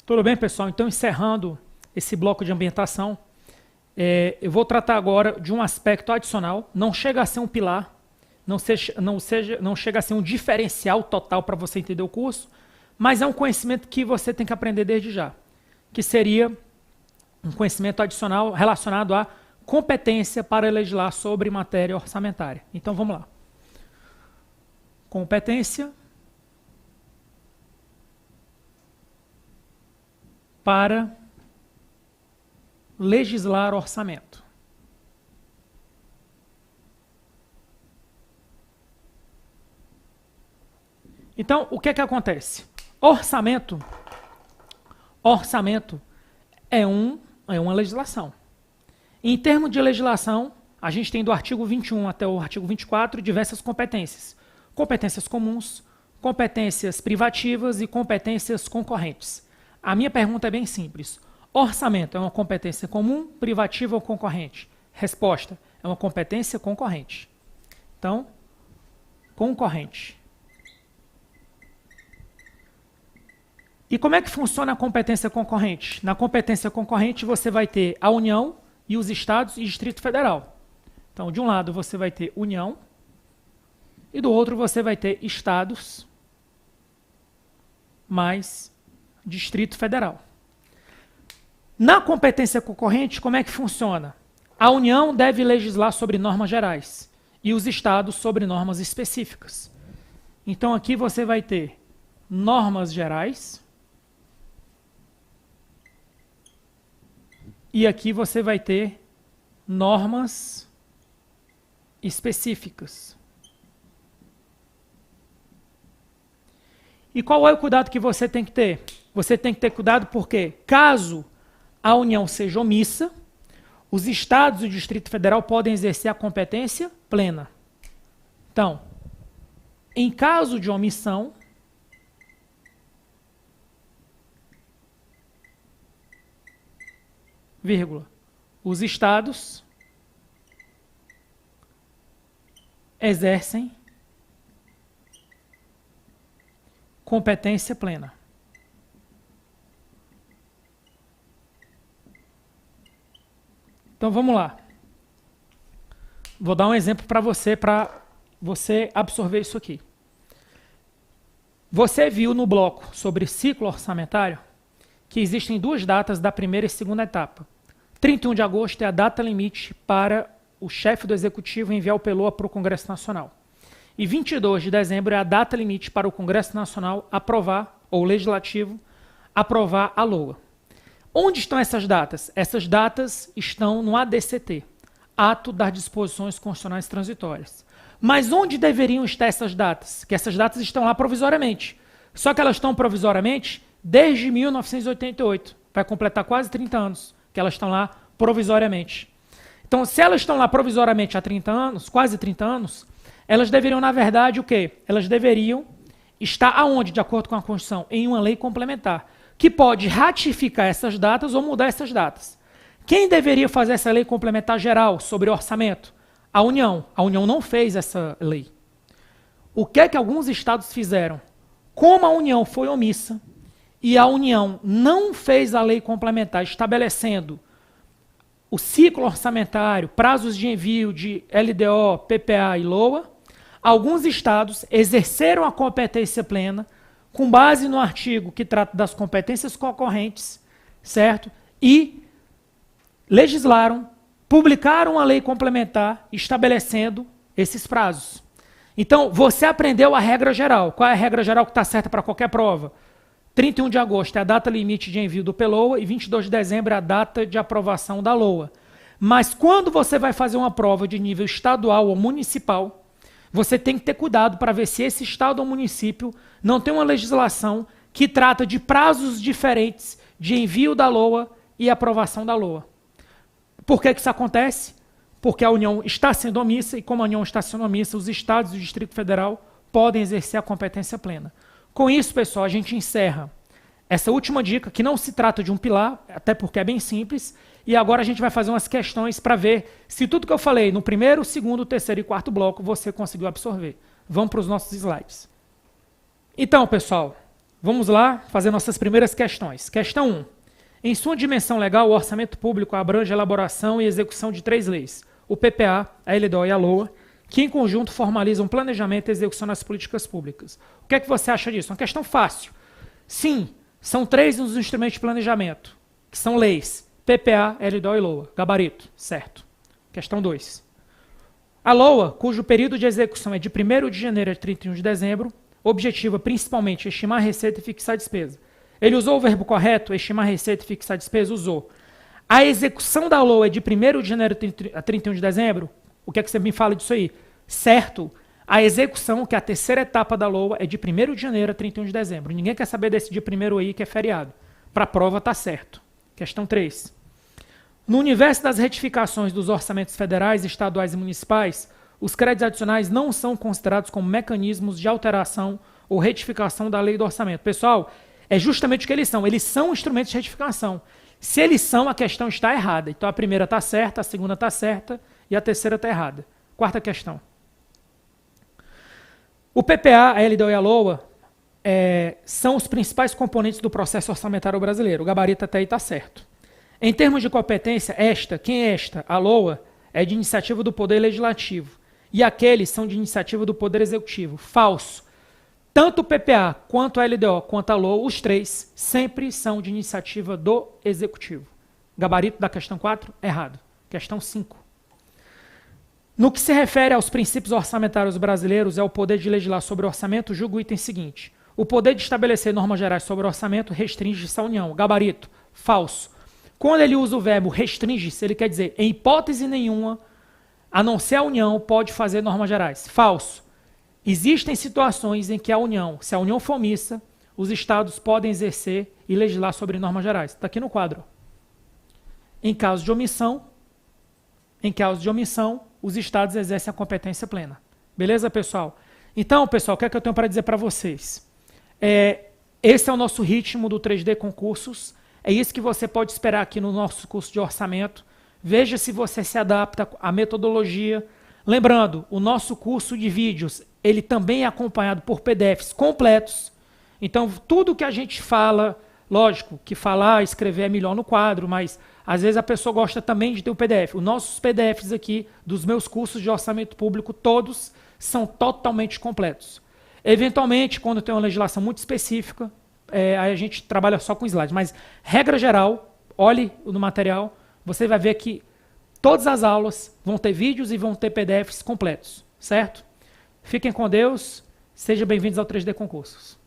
Tudo bem, pessoal? Então, encerrando esse bloco de ambientação, eu vou tratar agora de um aspecto adicional. Não chega a ser um pilar, não chega a ser um diferencial total para você entender o curso, mas é um conhecimento que você tem que aprender desde já, que seria um conhecimento adicional relacionado à competência para legislar sobre matéria orçamentária. Então, vamos lá. Competência para legislar orçamento. Então, o que é que acontece? Orçamento é uma legislação. Em termos de legislação, a gente tem do artigo 21 até o artigo 24 diversas competências. Competências comuns, competências privativas e competências concorrentes. A minha pergunta é bem simples. Orçamento é uma competência comum, privativa ou concorrente? Resposta, é uma competência concorrente. Então, concorrente. E como é que funciona a competência concorrente? Na competência concorrente você vai ter a União e os Estados e Distrito Federal. Então, de um lado você vai ter União e do outro você vai ter Estados mais Distrito Federal. Na competência concorrente, como é que funciona? A União deve legislar sobre normas gerais e os Estados sobre normas específicas. Então, aqui você vai ter normas gerais e aqui você vai ter normas específicas. E qual é o cuidado que você tem que ter? Você tem que ter cuidado porque, caso a União seja omissa, os Estados e o Distrito Federal podem exercer a competência plena. Então, em caso de omissão, vírgula, os Estados exercem competência plena. Então vamos lá. Vou dar um exemplo para você absorver isso aqui. Você viu no bloco sobre ciclo orçamentário que existem duas datas da primeira e segunda etapa. 31 de agosto é a data limite para o chefe do executivo enviar o PELOA para o Congresso Nacional. E 22 de dezembro é a data limite para o Congresso Nacional aprovar, ou o Legislativo, aprovar a LOA. Onde estão essas datas? Essas datas estão no ADCT, Ato das Disposições Constitucionais Transitórias. Mas onde deveriam estar essas datas? Que essas datas estão lá provisoriamente. Só que elas estão provisoriamente desde 1988. Vai completar quase 30 anos que elas estão lá provisoriamente. Então, se elas estão lá provisoriamente há 30 anos, quase 30 anos, elas deveriam, na verdade, o quê? Elas deveriam estar aonde, de acordo com a Constituição? Em uma lei complementar, que pode ratificar essas datas ou mudar essas datas. Quem deveria fazer essa lei complementar geral sobre orçamento? A União. A União não fez essa lei. O que é que alguns estados fizeram? Como a União foi omissa e a União não fez a lei complementar estabelecendo o ciclo orçamentário, prazos de envio de LDO, PPA e LOA, alguns estados exerceram a competência plena com base no artigo que trata das competências concorrentes, certo? E legislaram, publicaram a lei complementar estabelecendo esses prazos. Então, você aprendeu a regra geral. Qual é a regra geral que está certa para qualquer prova? 31 de agosto é a data limite de envio do PELOA e 22 de dezembro é a data de aprovação da LOA. Mas quando você vai fazer uma prova de nível estadual ou municipal, você tem que ter cuidado para ver se esse estado ou município não tem uma legislação que trata de prazos diferentes de envio da LOA e aprovação da LOA. Por que isso acontece? Porque a União está sendo omissa e como a União está sendo omissa, os estados e o Distrito Federal podem exercer a competência plena. Com isso, pessoal, a gente encerra essa última dica, que não se trata de um pilar, até porque é bem simples, e agora a gente vai fazer umas questões para ver se tudo que eu falei no primeiro, segundo, terceiro e quarto bloco você conseguiu absorver. Vamos para os nossos slides. Então, pessoal, Vamos lá fazer nossas primeiras questões. Questão 1. Em sua dimensão legal, o orçamento público abrange a elaboração e execução de 3 leis, o PPA, a LDO e a LOA, que em conjunto formalizam planejamento e execução das políticas públicas. O que é que você acha disso? Uma questão fácil. Sim, são 3 os instrumentos de planejamento, que são leis, PPA, LDO e LOA. Gabarito, certo. Questão 2. A LOA, cujo período de execução é de 1º de janeiro a 31 de dezembro, objetiva principalmente estimar a receita e fixar a despesa. Ele usou o verbo correto, estimar a receita e fixar a despesa? Usou. A execução da LOA é de 1º de janeiro a 31 de dezembro? O que é que você me fala disso aí? Certo. A execução, que é a terceira etapa da LOA, é de 1º de janeiro a 31 de dezembro. Ninguém quer saber desse dia 1º aí, que é feriado. Para a prova está certo. Questão 3. No universo das retificações dos orçamentos federais, estaduais e municipais, os créditos adicionais não são considerados como mecanismos de alteração ou retificação da lei do orçamento. Pessoal, é justamente o que eles são. Eles são instrumentos de retificação. Se eles são, a questão está errada. Então a primeira está certa, a segunda está certa e a terceira está errada. Quarta questão. O PPA, a LDO e a LOA são os principais componentes do processo orçamentário brasileiro. O gabarito até aí está certo. Em termos de competência, quem é esta? A LOA é de iniciativa do Poder Legislativo e aqueles são de iniciativa do Poder Executivo. Falso. Tanto o PPA, quanto a LDO, quanto a LOA, os 3 sempre são de iniciativa do Executivo. Gabarito da questão 4, errado. Questão 5. No que se refere aos princípios orçamentários brasileiros, é o poder de legislar sobre orçamento, julga o item seguinte. O poder de estabelecer normas gerais sobre orçamento restringe-se à União. Gabarito, falso. Quando ele usa o verbo restringe-se, ele quer dizer, em hipótese nenhuma, a não ser a União, pode fazer normas gerais. Falso. Existem situações em que a União, se a União for omissa, os estados podem exercer e legislar sobre normas gerais. Está aqui no quadro. Em caso de omissão, os estados exercem a competência plena. Beleza, pessoal? Então, pessoal, o que é que eu tenho para dizer para vocês? Esse é o nosso ritmo do 3D Concursos. É isso que você pode esperar aqui no nosso curso de orçamento. Veja se você se adapta à metodologia. Lembrando, o nosso curso de vídeos, ele também é acompanhado por PDFs completos. Então, tudo que a gente fala, lógico, que falar, escrever é melhor no quadro, mas às vezes a pessoa gosta também de ter o PDF. Os nossos PDFs aqui, dos meus cursos de orçamento público, todos são totalmente completos. Eventualmente, quando tem uma legislação muito específica, aí a gente trabalha só com slides. Mas, regra geral, olhe no material, você vai ver que todas as aulas vão ter vídeos e vão ter PDFs completos, certo? Fiquem com Deus, sejam bem-vindos ao 3D Concursos.